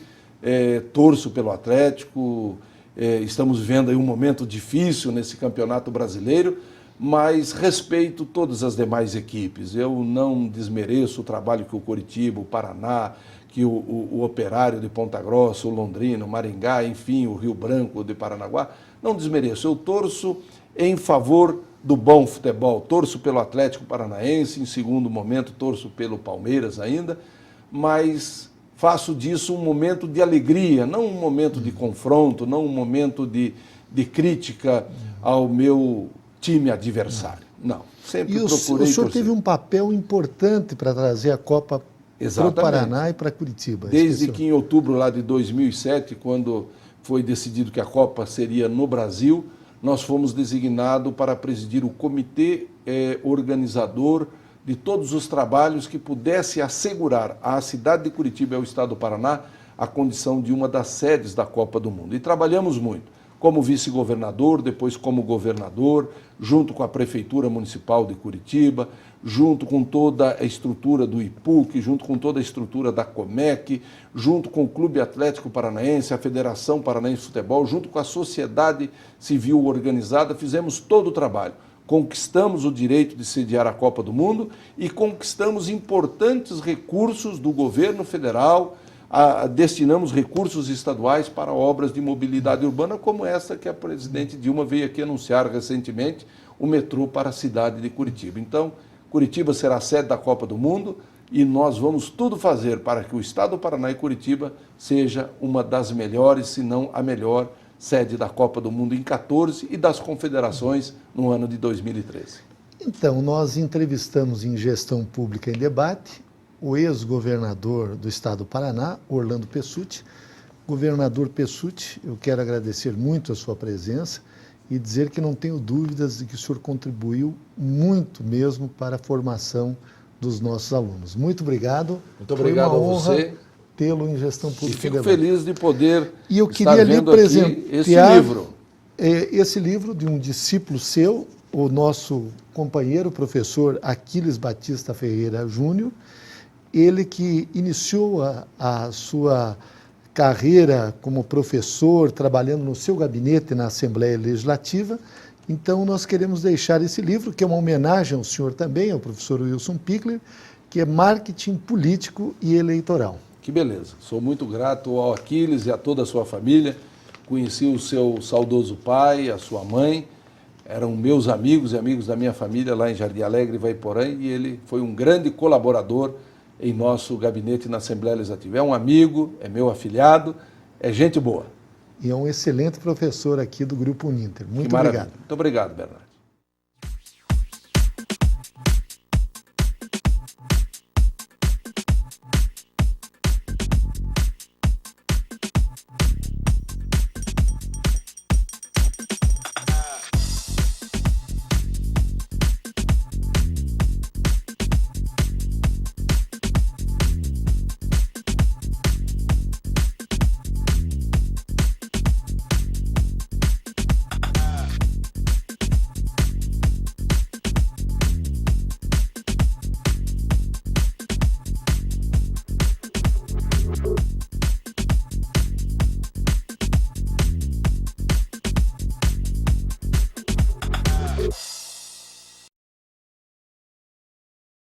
torço pelo Atlético, estamos vivendo aí um momento difícil nesse campeonato brasileiro, mas respeito todas as demais equipes. Eu não desmereço o trabalho que o Coritiba, o Paraná, que o Operário de Ponta Grossa, o Londrina, o Maringá, enfim, o Rio Branco de Paranaguá, não desmereço. Eu torço em favor do bom futebol, torço pelo Atlético Paranaense, em segundo momento torço pelo Palmeiras ainda, mas faço disso um momento de alegria, não um momento de confronto, não um momento de crítica ao meu time adversário. Não, sempre procurei. O senhor teve um papel importante para trazer a Copa para o Paraná e para Curitiba. Desde que em outubro lá de 2007, quando foi decidido que a Copa seria no Brasil, nós fomos designados para presidir o comitê organizador de todos os trabalhos que pudesse assegurar à cidade de Curitiba e ao estado do Paraná a condição de uma das sedes da Copa do Mundo. E trabalhamos muito, como vice-governador, depois como governador, junto com a Prefeitura Municipal de Curitiba, junto com toda a estrutura do IPUC, junto com toda a estrutura da Comec, junto com o Clube Atlético Paranaense, a Federação Paranaense de Futebol, junto com a sociedade civil organizada, fizemos todo o trabalho. Conquistamos o direito de sediar a Copa do Mundo e conquistamos importantes recursos do governo federal, destinamos recursos estaduais para obras de mobilidade urbana, como essa que a presidente Dilma veio aqui anunciar recentemente, o metrô para a cidade de Curitiba. Então, Curitiba será a sede da Copa do Mundo e nós vamos tudo fazer para que o estado do Paraná e Curitiba seja uma das melhores, se não a melhor, sede da Copa do Mundo em 14 e das confederações no ano de 2013. Então, nós entrevistamos em Gestão Pública em Debate o ex-governador do estado do Paraná, Orlando Pessutti. Governador Pessutti, eu quero agradecer muito a sua presença e dizer que não tenho dúvidas de que o senhor contribuiu muito mesmo para a formação dos nossos alunos. Muito obrigado. Muito obrigado Foi uma a honra você. Tê-lo em Gestão E Pública. fico feliz de poder E eu estar queria lhe vendo aqui esse presentear livro. esse livro de um discípulo seu, o nosso companheiro, professor Aquiles Batista Ferreira Júnior, ele que iniciou a sua carreira como professor, trabalhando no seu gabinete na Assembleia Legislativa. Então, nós queremos deixar esse livro, que é uma homenagem ao senhor também, ao professor Wilson Pickler, que é Marketing Político e Eleitoral. Que beleza. Sou muito grato ao Aquiles e a toda a sua família. Conheci o seu saudoso pai, a sua mãe, eram meus amigos e amigos da minha família lá em Jardim Alegre, Vaiporã, e ele foi um grande colaborador em nosso gabinete na Assembleia Legislativa. É um amigo, é meu afilhado, é gente boa. E é um excelente professor aqui do Grupo Uninter. Muito Que maravilha. obrigado. Muito obrigado, Bernardo.